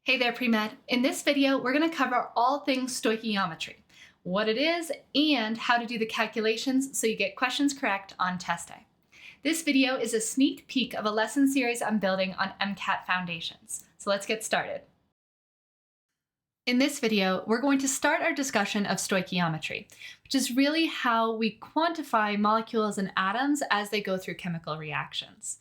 Hey there, pre-med. In this video, we're going to cover all things stoichiometry, what it is, and how to do the calculations so you get questions correct on test day. This video is a sneak peek of a lesson series I'm building on MCAT foundations. So let's get started. In this video, we're going to start our discussion of stoichiometry, which is really how we quantify molecules and atoms as they go through chemical reactions.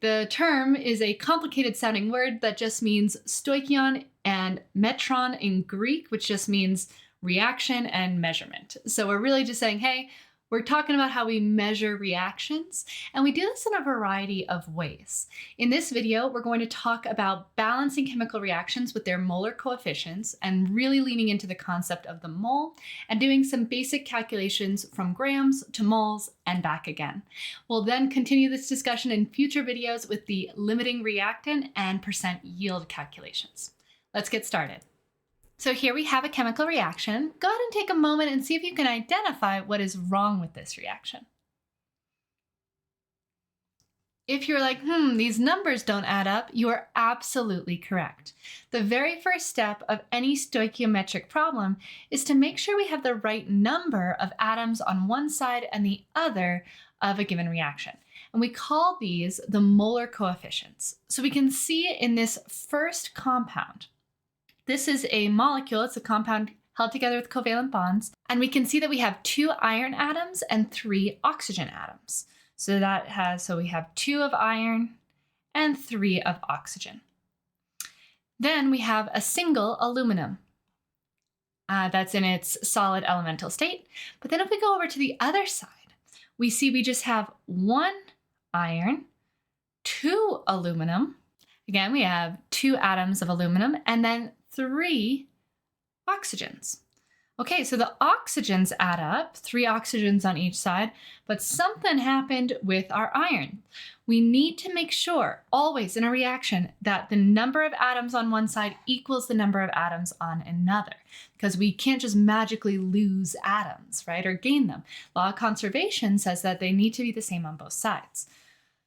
The term is a complicated sounding word that just means stoichion and metron in Greek, which just means reaction and measurement. So we're really just saying, hey, we're talking about how we measure reactions, and we do this in a variety of ways. In this video, we're going to talk about balancing chemical reactions with their molar coefficients and really leaning into the concept of the mole and doing some basic calculations from grams to moles and back again. We'll then continue this discussion in future videos with the limiting reactant and percent yield calculations. Let's get started. So here we have a chemical reaction. Go ahead and take a moment and see if you can identify what is wrong with this reaction. If you're like, these numbers don't add up, you are absolutely correct. The very first step of any stoichiometric problem is to make sure we have the right number of atoms on one side and the other of a given reaction. And we call these the molar coefficients. So we can see in this first compound, this is a molecule, it's a compound held together with covalent bonds, and we can see that we have 2 iron atoms and 3 oxygen atoms. So we have 2 of iron and 3 of oxygen. Then we have a single aluminum that's in its solid elemental state. But then if we go over to the other side, we see we just have 1 iron, 2 aluminum. Again, we have 2 atoms of aluminum, and then 3 oxygens. Okay, so the oxygens add up, 3 oxygens on each side, but something happened with our iron. We need to make sure, always in a reaction, that the number of atoms on one side equals the number of atoms on another, because we can't just magically lose atoms, right, or gain them. Law of conservation says that they need to be the same on both sides.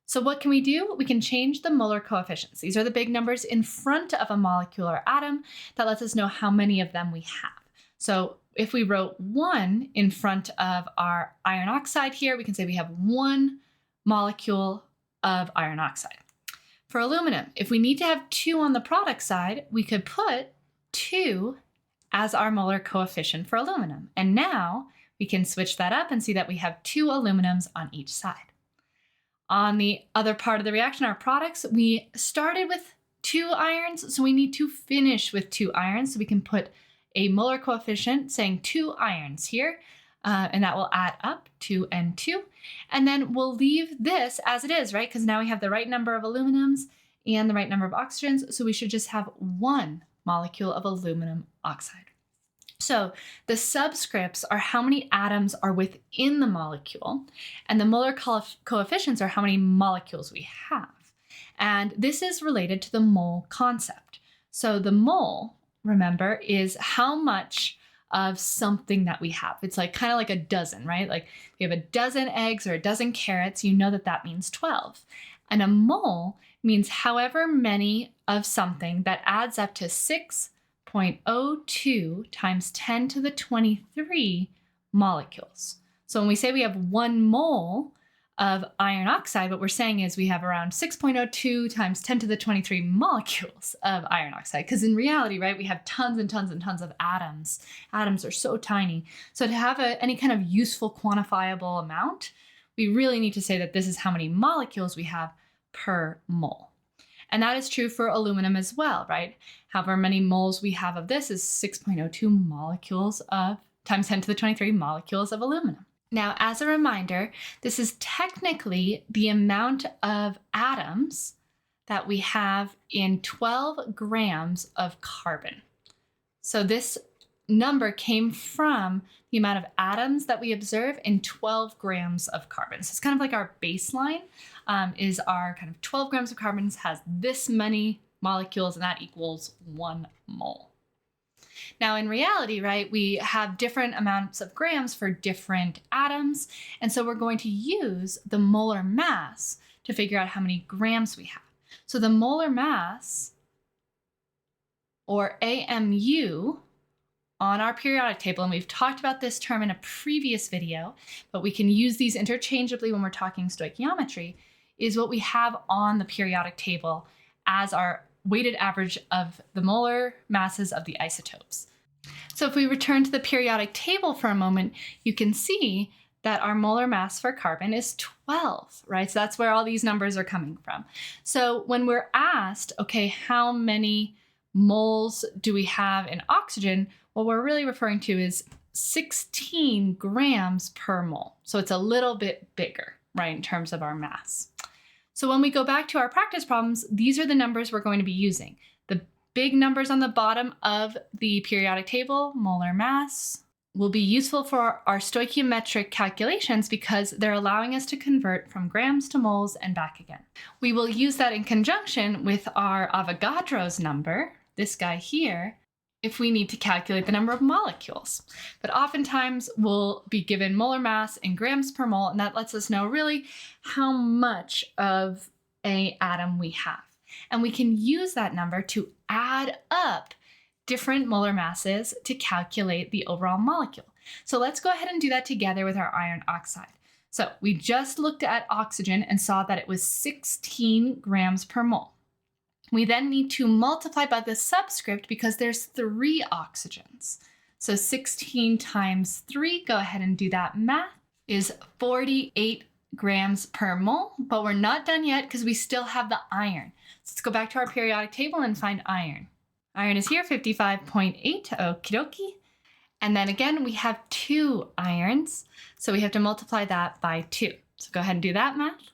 So what can we do? We can change the molar coefficients. These are the big numbers in front of a molecule or atom that lets us know how many of them we have. So if we wrote 1 in front of our iron oxide here, we can say we have 1 molecule of iron oxide. For aluminum, if we need to have 2 on the product side, we could put 2 as our molar coefficient for aluminum. And now we can switch that up and see that we have 2 aluminums on each side. On the other part of the reaction, our products, we started with 2 irons, so we need to finish with 2 irons. So we can put a molar coefficient saying 2 irons here, and that will add up 2 and 2. And then we'll leave this as it is, right? Because now we have the right number of aluminums and the right number of oxygens, so we should just have 1 molecule of aluminum oxide. So the subscripts are how many atoms are within the molecule, and the molar coefficients are how many molecules we have. And this is related to the mole concept. So the mole, remember, is how much of something that we have. It's like kind of like a dozen, right? Like if we have a dozen eggs or a dozen carrots, you know that that means 12. And a mole means however many of something that adds up to 6.02 times 10 to the 23 molecules. So when we say we have 1 mole of iron oxide, what we're saying is we have around 6.02 times 10 to the 23 molecules of iron oxide. Because in reality, right, we have tons and tons and tons of atoms. Atoms are so tiny. So to have any kind of useful quantifiable amount, we really need to say that this is how many molecules we have per mole. And that is true for aluminum as well, right? However many moles we have of this is 6.02 molecules of times 10 to the 23 molecules of aluminum. Now, as a reminder, this is technically the amount of atoms that we have in 12 grams of carbon. So this number came from the amount of atoms that we observe in 12 grams of carbon. So it's kind of like our baseline is our kind of 12 grams of carbon has this many molecules, and that equals 1 mole. Now in reality, right, we have different amounts of grams for different atoms, and so we're going to use the molar mass to figure out how many grams we have. So the molar mass or AMU on our periodic table, and we've talked about this term in a previous video, but we can use these interchangeably when we're talking stoichiometry, is what we have on the periodic table as our weighted average of the molar masses of the isotopes. So if we return to the periodic table for a moment, you can see that our molar mass for carbon is 12, right? So that's where all these numbers are coming from. So when we're asked, okay, how many moles do we have in oxygen? What we're really referring to is 16 grams per mole. So it's a little bit bigger, right, in terms of our mass. So when we go back to our practice problems, these are the numbers we're going to be using. The big numbers on the bottom of the periodic table, molar mass, will be useful for our stoichiometric calculations because they're allowing us to convert from grams to moles and back again. We will use that in conjunction with our Avogadro's number, this guy here, if we need to calculate the number of molecules. But oftentimes we'll be given molar mass in grams per mole, and that lets us know really how much of an atom we have. And we can use that number to add up different molar masses to calculate the overall molecule. So let's go ahead and do that together with our iron oxide. So we just looked at oxygen and saw that it was 16 grams per mole. We then need to multiply by the subscript because there's 3 oxygens. So 16 times 3, go ahead and do that math, is 48 grams per mole, but we're not done yet because we still have the iron. So let's go back to our periodic table and find iron. Iron is here, 55.8, okie dokie. And then again, we have 2 irons, so we have to multiply that by 2. So go ahead and do that math.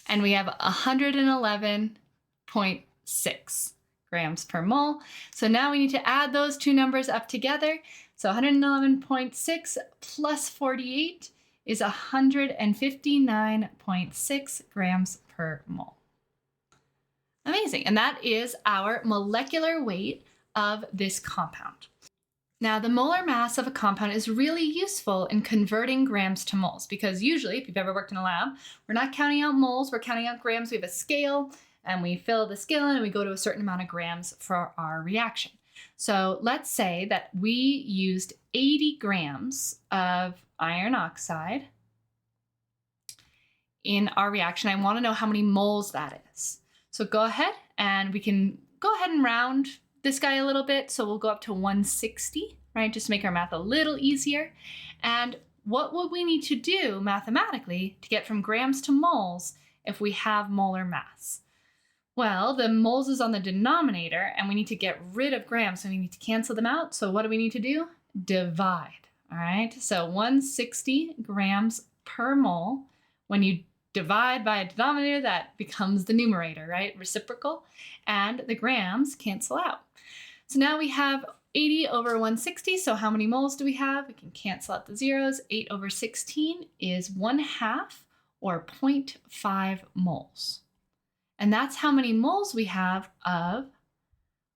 And we have 111.6 grams per mole. So now we need to add those 2 numbers up together. So 111.6 plus 48 is 159.6 grams per mole. Amazing. And that is our molecular weight of this compound. Now, the molar mass of a compound is really useful in converting grams to moles because usually, if you've ever worked in a lab, we're not counting out moles, we're counting out grams. We have a scale and we fill the scale in and we go to a certain amount of grams for our reaction. So let's say that we used 80 grams of iron oxide in our reaction. I want to know how many moles that is. So go ahead and we can go ahead and round this guy a little bit. So we'll go up to 160, right? Just to make our math a little easier. And what would we need to do mathematically to get from grams to moles if we have molar mass? Well, the moles is on the denominator and we need to get rid of grams. So we need to cancel them out. So what do we need to do? Divide, all right? So 160 grams per mole. When you divide by a denominator, that becomes the numerator, right? Reciprocal, and the grams cancel out. So now we have 80 over 160, so how many moles do we have? We can cancel out the zeros. 8 over 16 is 1/2, or 0.5 moles. And that's how many moles we have of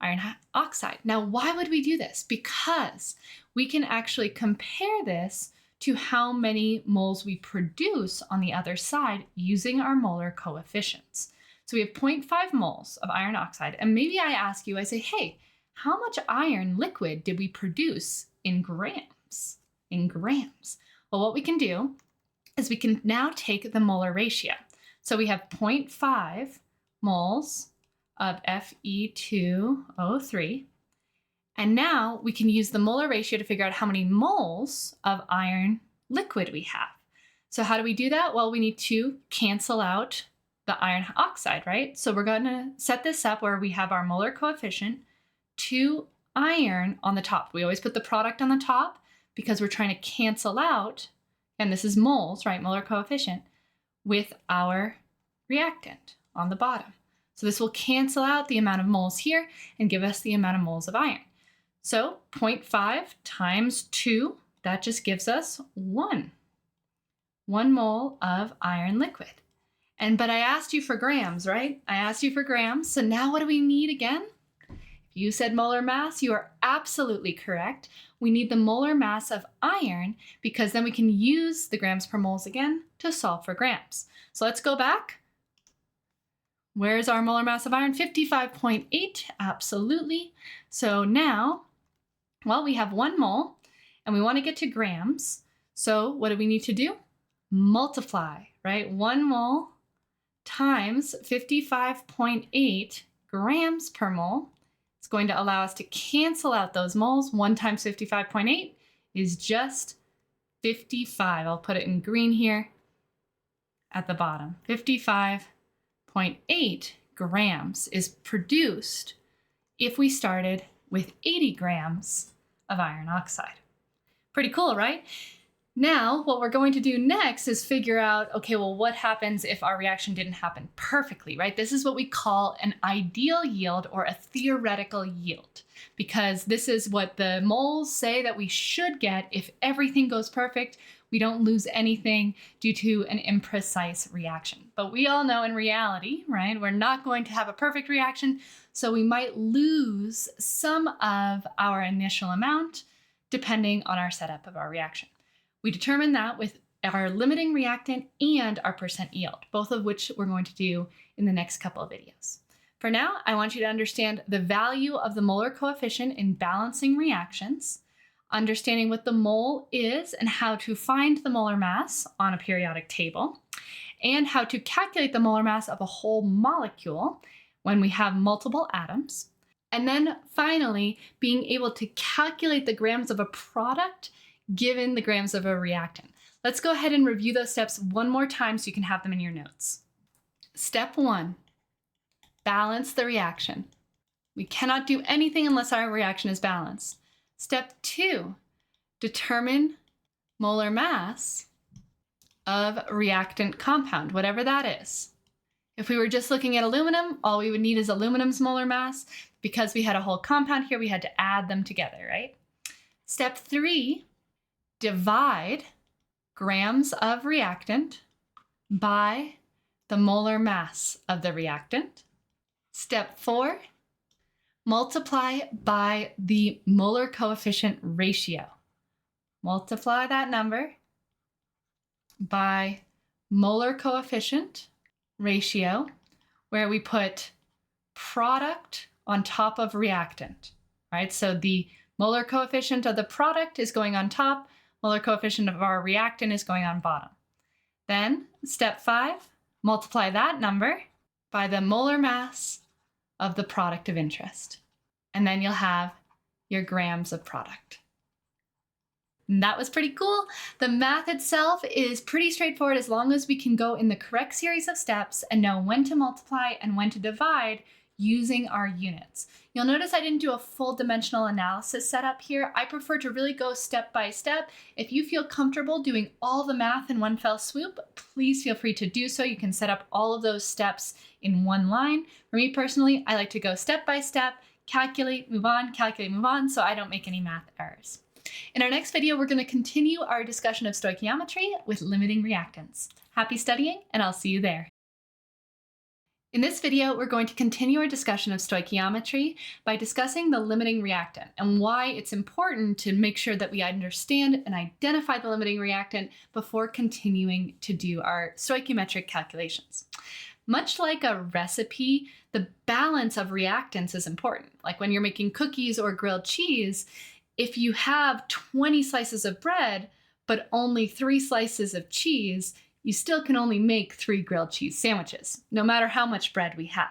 iron oxide. Now, why would we do this? Because we can actually compare this to how many moles we produce on the other side using our molar coefficients. So we have 0.5 moles of iron oxide, and maybe I ask you, I say, hey, how much iron liquid did we produce in grams? In grams. Well, what we can do is we can now take the molar ratio. So we have 0.5 moles of Fe2O3. And now we can use the molar ratio to figure out how many moles of iron liquid we have. So how do we do that? Well, we need to cancel out the iron oxide, right? So we're going to set this up where we have our molar coefficient, 2 iron on the top. We always put the product on the top because we're trying to cancel out, and this is moles, right? Molar coefficient with our reactant on the bottom. So this will cancel out the amount of moles here and give us the amount of moles of iron. So 0.5 times 2, that just gives us 1 mole of iron liquid. But I asked you for grams, right? I asked you for grams. So now what do we need again? If you said molar mass, you are absolutely correct. We need the molar mass of iron because then we can use the grams per moles again to solve for grams. So let's go back. Where's our molar mass of iron? 55.8, absolutely. So now, well, we have 1 mole, and we want to get to grams. So what do we need to do? Multiply, right? 1 mole times 55.8 grams per mole. It's going to allow us to cancel out those moles. 1 times 55.8 is just 55. I'll put it in green here at the bottom. 55.8 grams is produced if we started with 80 grams of iron oxide. Pretty cool, right? Now, what we're going to do next is figure out, okay, well, what happens if our reaction didn't happen perfectly, right? This is what we call an ideal yield or a theoretical yield, because this is what the moles say that we should get if everything goes perfect. We don't lose anything due to an imprecise reaction. But we all know in reality, right, we're not going to have a perfect reaction, so we might lose some of our initial amount depending on our setup of our reaction. We determine that with our limiting reactant and our percent yield, both of which we're going to do in the next couple of videos. For now, I want you to understand the value of the molar coefficient in balancing reactions, understanding what the mole is and how to find the molar mass on a periodic table, and how to calculate the molar mass of a whole molecule when we have multiple atoms. And then finally, being able to calculate the grams of a product given the grams of a reactant. Let's go ahead and review those steps one more time so you can have them in your notes. Step 1, balance the reaction. We cannot do anything unless our reaction is balanced. Step 2, determine molar mass of reactant compound, whatever that is. If we were just looking at aluminum, all we would need is aluminum's molar mass. Because we had a whole compound here, we had to add them together, right? Step 3, divide grams of reactant by the molar mass of the reactant. Step 4, multiply by the molar coefficient ratio. Multiply that number by molar coefficient ratio, where we put product on top of reactant, right? So the molar coefficient of the product is going on top, molar coefficient of our reactant is going on bottom. Then, step 5, multiply that number by the molar mass of the product of interest. And then you'll have your grams of product. And that was pretty cool. The math itself is pretty straightforward as long as we can go in the correct series of steps and know when to multiply and when to divide using our units. You'll notice I didn't do a full dimensional analysis setup here. I prefer to really go step by step. If you feel comfortable doing all the math in one fell swoop, please feel free to do so. You can set up all of those steps in one line. For me personally, I like to go step by step, calculate, move on, so I don't make any math errors. In our next video, we're going to continue our discussion of stoichiometry with limiting reactants. Happy studying, and I'll see you there. In this video, we're going to continue our discussion of stoichiometry by discussing the limiting reactant and why it's important to make sure that we understand and identify the limiting reactant before continuing to do our stoichiometric calculations. Much like a recipe, the balance of reactants is important. Like when you're making cookies or grilled cheese, if you have 20 slices of bread, but only 3 slices of cheese, you still can only make 3 grilled cheese sandwiches, no matter how much bread we have.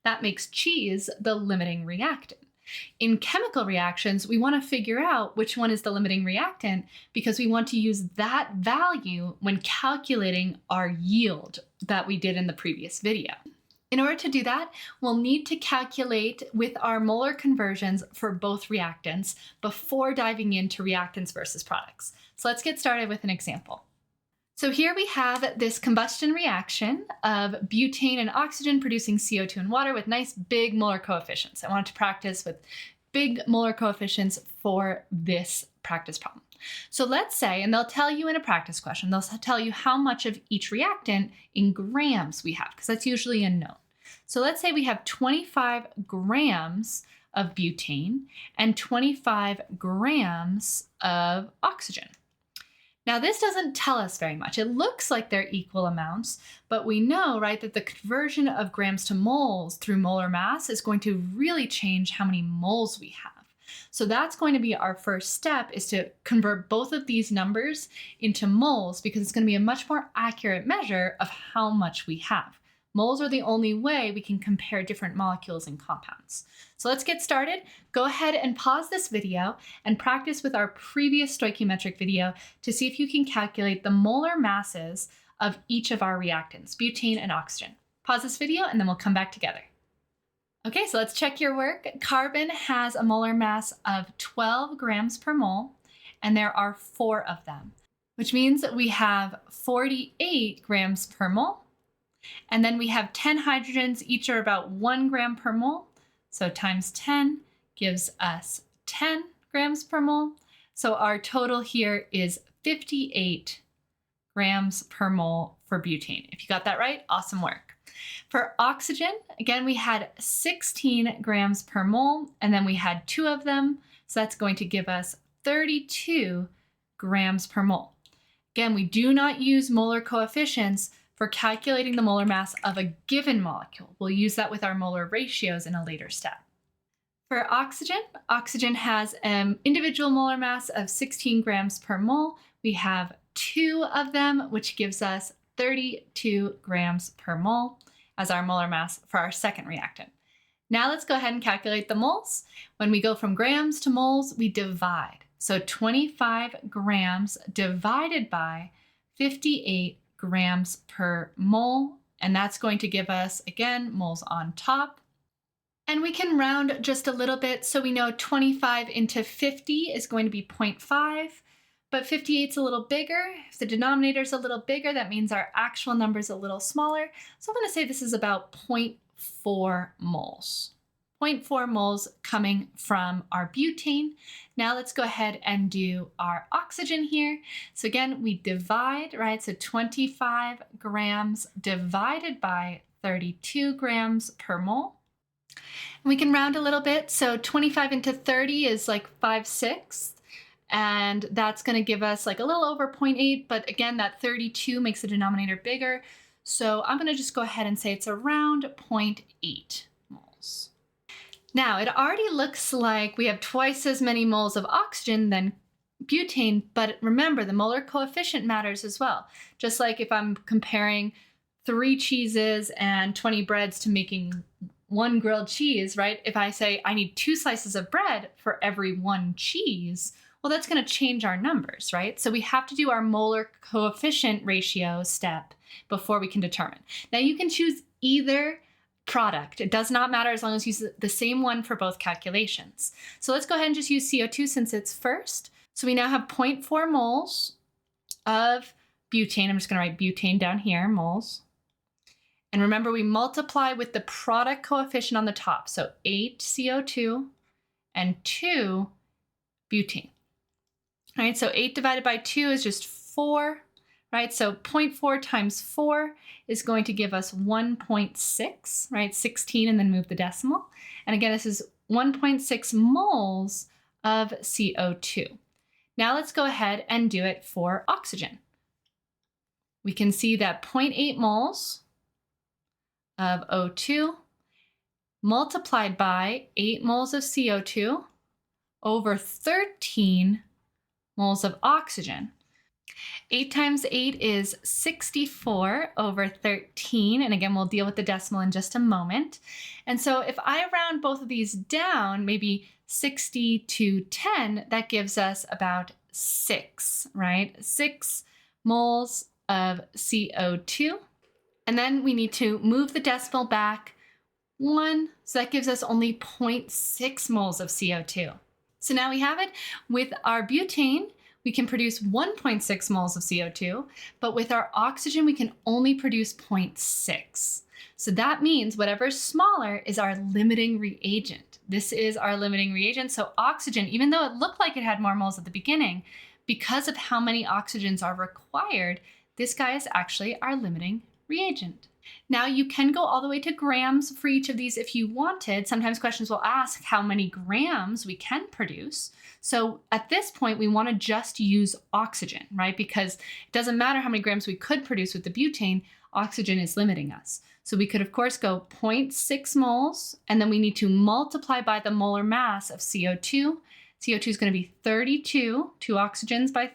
That makes cheese the limiting reactant. In chemical reactions, we want to figure out which one is the limiting reactant because we want to use that value when calculating our yield that we did in the previous video. In order to do that, we'll need to calculate with our molar conversions for both reactants before diving into reactants versus products. So let's get started with an example. So here we have this combustion reaction of butane and oxygen producing CO2 and water with nice big molar coefficients. I wanted to practice with big molar coefficients for this practice problem. So let's say, and they'll tell you in a practice question, they'll tell you how much of each reactant in grams we have, because that's usually a known. So let's say we have 25 grams of butane and 25 grams of oxygen. Now, this doesn't tell us very much. It looks like they're equal amounts, but we know, right, that the conversion of grams to moles through molar mass is going to really change how many moles we have. So that's going to be our first step, is to convert both of these numbers into moles, because it's going to be a much more accurate measure of how much we have. Moles are the only way we can compare different molecules and compounds. So let's get started. Go ahead and pause this video and practice with our previous stoichiometric video to see if you can calculate the molar masses of each of our reactants, butane and oxygen. Pause this video and then we'll come back together. Okay, so let's check your work. Carbon has a molar mass of 12 grams per mole, and there are 4 of them, which means that we have 48 grams per mole. And then we have 10 hydrogens, each are about 1 gram per mole. So times 10 gives us 10 grams per mole. So our total here is 58 grams per mole for butane. If you got that right, awesome work. For oxygen, again, we had 16 grams per mole, and then we had 2 of them. So that's going to give us 32 grams per mole. Again, we do not use molar coefficients for calculating the molar mass of a given molecule. We'll use that with our molar ratios in a later step. For oxygen, oxygen has an individual molar mass of 16 grams per mole. We have 2 of them, which gives us 32 grams per mole as our molar mass for our second reactant. Now let's go ahead and calculate the moles. When we go from grams to moles, we divide. So 25 grams divided by 58 grams per mole, and that's going to give us, again, moles on top. And we can round just a little bit, so we know 25 into 50 is going to be 0.5, but 58 is a little bigger. If the denominator is a little bigger, that means our actual number is a little smaller. So I'm going to say this is about 0.4 moles. 0.4 moles coming from our butane. Now let's go ahead and do our oxygen here. So again, we divide, right? So 25 grams divided by 32 grams per mole. And we can round a little bit. So 25 into 30 is like 5/6. And that's going to give us like a little over 0.8. But again, that 32 makes the denominator bigger. So I'm going to just go ahead and say it's around 0.8 moles. Now, it already looks like we have twice as many moles of oxygen than butane, but remember, the molar coefficient matters as well. Just like if I'm comparing 3 cheeses and 20 breads to making 1 grilled cheese, right? If I say I need 2 slices of bread for every 1 cheese, well, that's going to change our numbers, right? So we have to do our molar coefficient ratio step before we can determine. Now, you can choose either product. It does not matter as long as you use the same one for both calculations. So let's go ahead and just use CO2 since it's first. So we now have 0.4 moles of butane. I'm just going to write butane down here, moles. And remember, we multiply with the product coefficient on the top. So 8 CO2 and 2 butane. All right, so 8 divided by 2 is just 4. Right, so 0.4 times 4 is going to give us 1.6, right? 16 and then move the decimal. And again, this is 1.6 moles of CO2. Now let's go ahead and do it for oxygen. We can see that 0.8 moles of O2 multiplied by 8 moles of CO2 over 13 moles of oxygen. 8 times 8 is 64 over 13. And again, we'll deal with the decimal in just a moment. And so if I round both of these down, maybe 60 to 10, that gives us about 6, right? 6 moles of CO2. And then we need to move the decimal back 1. So that gives us only 0.6 moles of CO2. So now we have it. With our butane, we can produce 1.6 moles of CO2, but with our oxygen, we can only produce 0.6. So that means whatever's smaller is our limiting reagent. This is our limiting reagent. So oxygen, even though it looked like it had more moles at the beginning, because of how many oxygens are required, this guy is actually our limiting reagent. Now you can go all the way to grams for each of these if you wanted. Sometimes questions will ask how many grams we can produce. So at this point, we want to just use oxygen, right? Because it doesn't matter how many grams we could produce with the butane, oxygen is limiting us. So we could, of course, go 0.6 moles, and then we need to multiply by the molar mass of CO2. CO2 is going to be 32, 2 oxygens by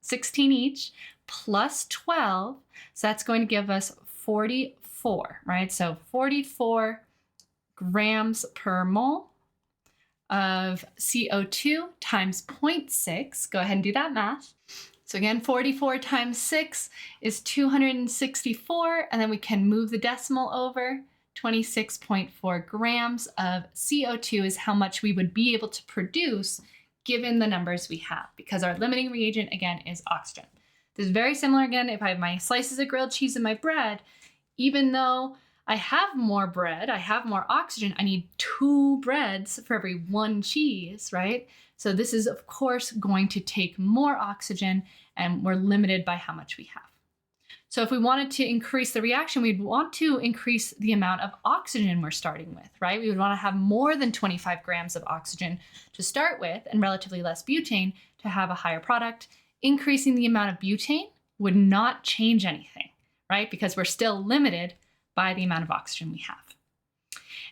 16 each, plus 12. So that's going to give us 44, right? So 44 grams per mole of CO2 times 0.6. Go ahead and do that math. So again, 44 times 6 is 264, and then we can move the decimal over. 26.4 grams of CO2 is how much we would be able to produce given the numbers we have, because our limiting reagent, again, is oxygen. This is very similar, again, if I have my slices of grilled cheese in my bread, even though I have more bread, I have more oxygen, I need 2 breads for every 1 cheese, right? So this is, of course, going to take more oxygen, and we're limited by how much we have. So if we wanted to increase the reaction, we'd want to increase the amount of oxygen we're starting with, right? We would want to have more than 25 grams of oxygen to start with and relatively less butane to have a higher product. Increasing the amount of butane would not change anything, right? Because we're still limited by the amount of oxygen we have.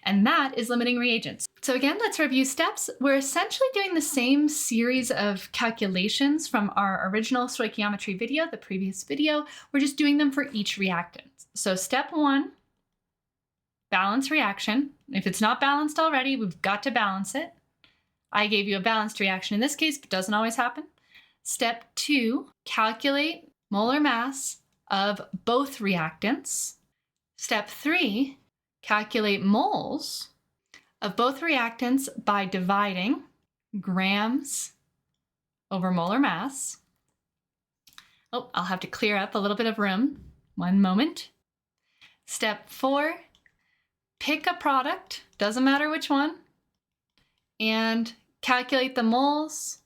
And that is limiting reagents. So again, let's review steps. We're essentially doing the same series of calculations from our original stoichiometry video, the previous video. We're just doing them for each reactant. So step 1, balance reaction. If it's not balanced already, we've got to balance it. I gave you a balanced reaction in this case, but it doesn't always happen. Step 2, calculate molar mass of both reactants. Step 3, calculate moles of both reactants by dividing grams over molar mass. Oh, I'll have to clear up a little bit of room. One moment. Step 4, pick a product, doesn't matter which one, and calculate the moles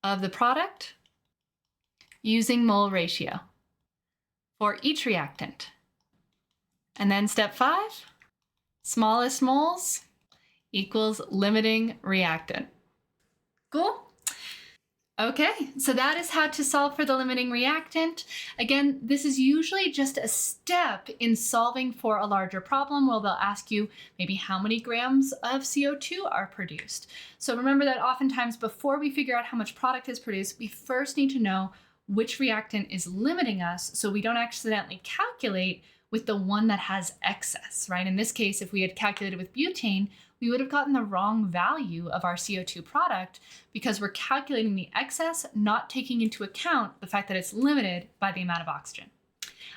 of the product using mole ratio for each reactant. And then step 5, smallest moles equals limiting reactant. Cool? Okay, so that is how to solve for the limiting reactant. Again, this is usually just a step in solving for a larger problem where they'll ask you maybe how many grams of CO2 are produced. So remember that oftentimes before we figure out how much product is produced, we first need to know which reactant is limiting us so we don't accidentally calculate with the one that has excess, right? In this case, if we had calculated with butane, we would have gotten the wrong value of our CO2 product because we're calculating the excess, not taking into account the fact that it's limited by the amount of oxygen.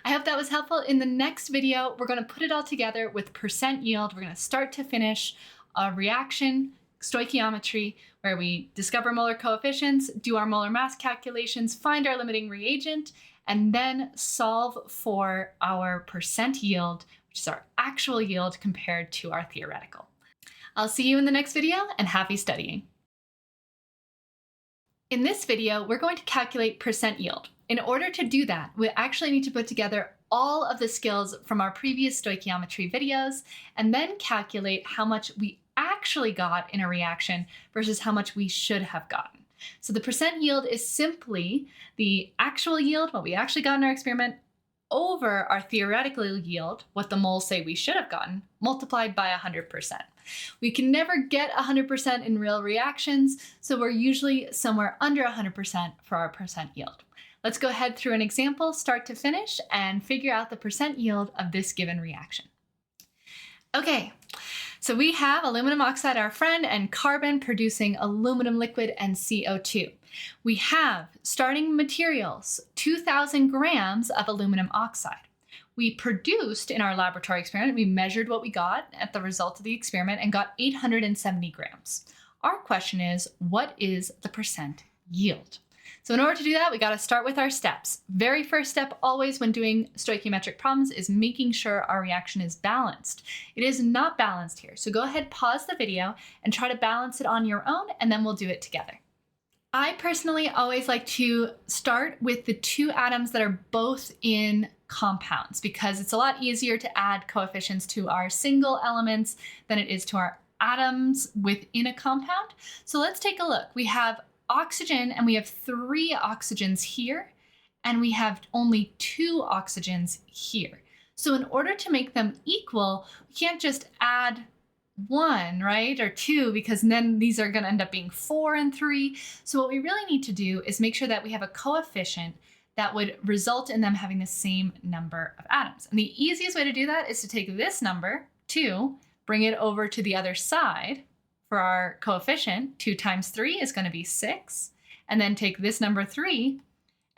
I hope that was helpful. In the next video, we're going to put it all together with percent yield. We're going to start to finish a reaction stoichiometry where we discover molar coefficients, do our molar mass calculations, find our limiting reagent, and then solve for our percent yield, which is our actual yield compared to our theoretical. I'll see you in the next video, and happy studying. In this video, we're going to calculate percent yield. In order to do that, we actually need to put together all of the skills from our previous stoichiometry videos, and then calculate how much we actually got in a reaction versus how much we should have gotten. So the percent yield is simply the actual yield, what we actually got in our experiment, over our theoretical yield, what the moles say we should have gotten, multiplied by 100%. We can never get 100% in real reactions, so we're usually somewhere under 100% for our percent yield. Let's go ahead through an example, start to finish, and figure out the percent yield of this given reaction. Okay, so we have aluminum oxide, our friend, and carbon producing aluminum liquid and CO2. We have starting materials, 2,000 grams of aluminum oxide. We produced in our laboratory experiment, we measured what we got at the result of the experiment and got 870 grams. Our question is, what is the percent yield? So in order to do that, we got to start with our steps. Very first step always when doing stoichiometric problems is making sure our reaction is balanced. It is not balanced here. So go ahead, pause the video and try to balance it on your own, and then we'll do it together. I personally always like to start with the two atoms that are both in compounds because it's a lot easier to add coefficients to our single elements than it is to our atoms within a compound. So let's take a look. We have oxygen and we have 3 oxygens here, and we have only 2 oxygens here. So in order to make them equal, we can't just add 1, right, or 2, because then these are going to end up being 4 and 3. So what we really need to do is make sure that we have a coefficient that would result in them having the same number of atoms. And the easiest way to do that is to take this number, 2, bring it over to the other side for our coefficient. 2 times 3 is going to be 6. And then take this number 3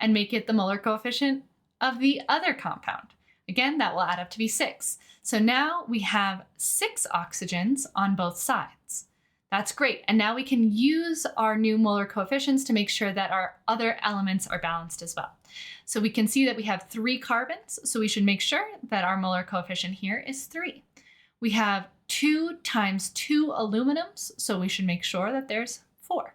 and make it the molar coefficient of the other compound. Again, that will add up to be 6. So now we have 6 oxygens on both sides. That's great. And now we can use our new molar coefficients to make sure that our other elements are balanced as well. So we can see that we have 3 carbons, so we should make sure that our molar coefficient here is 3. We have 2 times 2 aluminums, so we should make sure that there's 4.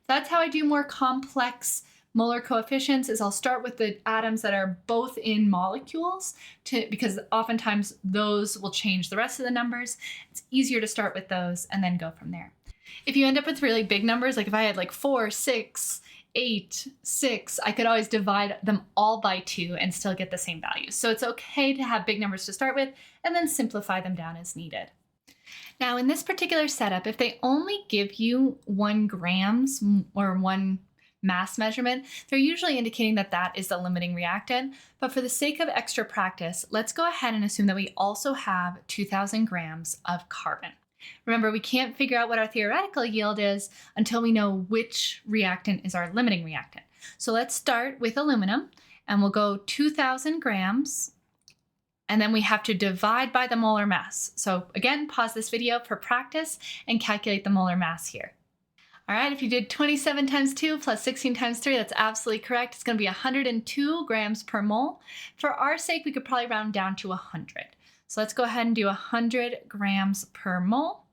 That's how I do more complex molar coefficients. Is I'll start with the atoms that are both in molecules because oftentimes those will change the rest of the numbers. It's easier to start with those and then go from there. If you end up with really big numbers, like if I had like 4, 6, 8, 6, I could always divide them all by 2 and still get the same values. So it's okay to have big numbers to start with and then simplify them down as needed. Now in this particular setup, if they only give you 1 grams or 1 mass measurement, they're usually indicating that that is the limiting reactant. But for the sake of extra practice, let's go ahead and assume that we also have 2,000 grams of carbon. Remember, we can't figure out what our theoretical yield is until we know which reactant is our limiting reactant. So let's start with aluminum, and we'll go 2,000 grams, and then we have to divide by the molar mass. So again, pause this video for practice and calculate the molar mass here. All right, if you did 27 times 2 plus 16 times 3, that's absolutely correct. It's going to be 102 grams per mole. For our sake, we could probably round down to 100. So let's go ahead and do 100 grams per mole.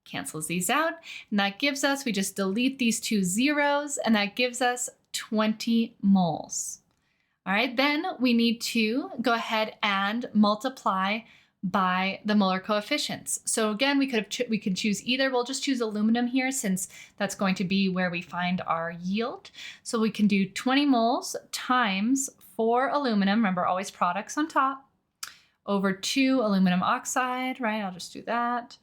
Cancels these out, and that gives us, we just delete these 2 zeros, and that gives us 20 moles. All right, then we need to go ahead and multiply by the molar coefficients. So again, we could choose either. We'll just choose aluminum here since that's going to be where we find our yield. So we can do 20 moles times 4 aluminum, remember always products on top, over 2 aluminum oxide, right? I'll just do that.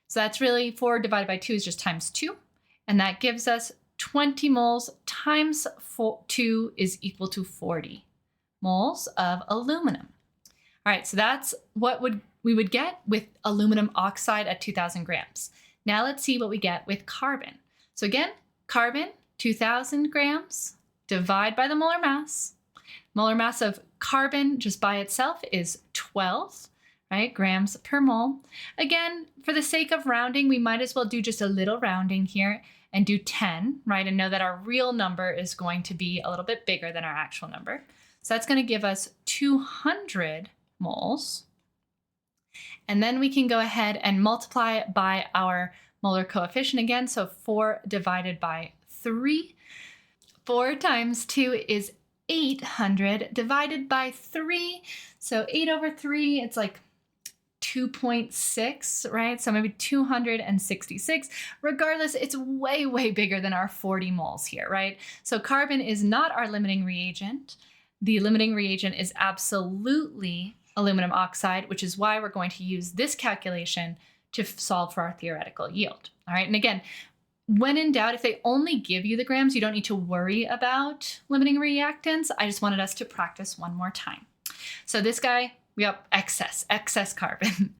So that's really 4 divided by 2 is just times 2. And that gives us 20 moles times 2 is equal to 40 moles of aluminum. All right, so that's what we would get with aluminum oxide at 2,000 grams. Now let's see what we get with carbon. So again, carbon, 2,000 grams, divide by the molar mass. Molar mass of carbon just by itself is 12, right, grams per mole. Again, for the sake of rounding, we might as well do just a little rounding here and do 10, right, and know that our real number is going to be a little bit bigger than our actual number. So that's going to give us 200 moles. And then we can go ahead and multiply it by our molar coefficient again. So 4 divided by 3. 4 times 2 is 800 divided by 3. So 8 over 3, it's like 2.6, right? So maybe 266. Regardless, it's way, way bigger than our 40 moles here, right? So carbon is not our limiting reagent. The limiting reagent is absolutely aluminum oxide, which is why we're going to use this calculation to solve for our theoretical yield. All right, and again, when in doubt, if they only give you the grams, you don't need to worry about limiting reactants. I just wanted us to practice one more time. So this guy, we have excess carbon.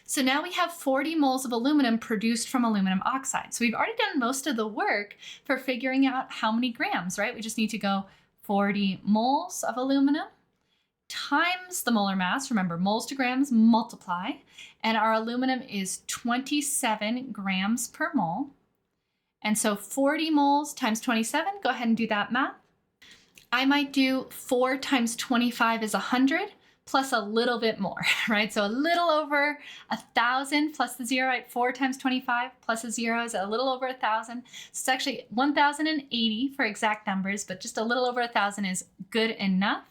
So now we have 40 moles of aluminum produced from aluminum oxide. So we've already done most of the work for figuring out how many grams, right? We just need to go 40 moles of aluminum times the molar mass, remember moles to grams, multiply, and our aluminum is 27 grams per mole. And so 40 moles times 27, go ahead and do that math. I might do 4 times 25 is 100, plus a little bit more, right? So a little over 1,000 plus the 0, right? 4 times 25 plus a 0 is a little over 1,000. So it's actually 1,080 for exact numbers, but just a little over 1,000 is good enough.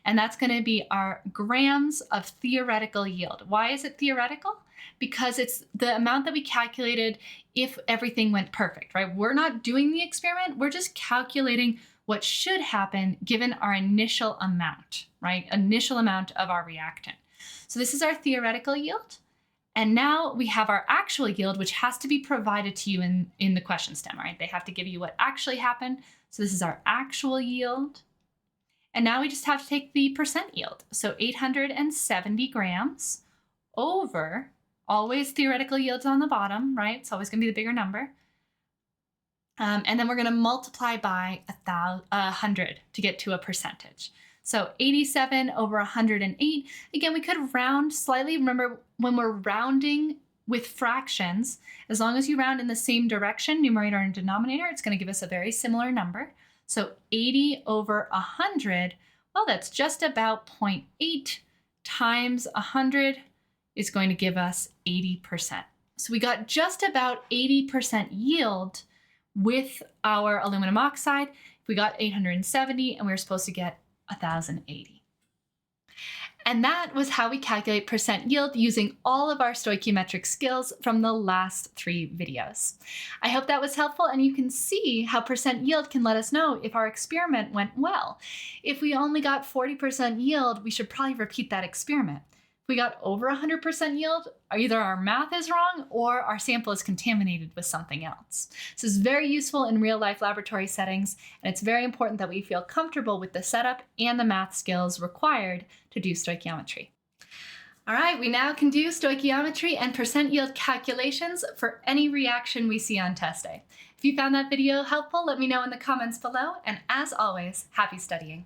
And that's going to be our grams of theoretical yield. Why is it theoretical? Because it's the amount that we calculated if everything went perfect, right? We're not doing the experiment. We're just calculating what should happen given our initial amount, right? Initial amount of our reactant. So this is our theoretical yield. And now we have our actual yield, which has to be provided to you in the question stem, right? They have to give you what actually happened. So this is our actual yield. And now we just have to take the percent yield. So 870 grams over, always theoretical yields on the bottom, right? It's always going to be the bigger number. And then we're going to multiply by 100 to get to a percentage. So 87 over 108. Again, we could round slightly. Remember, when we're rounding with fractions, as long as you round in the same direction, numerator and denominator, it's going to give us a very similar number. So 80 over 100, well, that's just about 0.8 times 100 is going to give us 80%. So we got just about 80% yield with our aluminum oxide. We got 870 and we were supposed to get 1,080. And that was how we calculate percent yield using all of our stoichiometric skills from the last 3 videos. I hope that was helpful, and you can see how percent yield can let us know if our experiment went well. If we only got 40% yield, we should probably repeat that experiment. If we got over 100% yield, either our math is wrong or our sample is contaminated with something else. This is very useful in real-life laboratory settings, and it's very important that we feel comfortable with the setup and the math skills required to do stoichiometry. All right, we now can do stoichiometry and percent yield calculations for any reaction we see on test day. If you found that video helpful, let me know in the comments below, and as always, happy studying.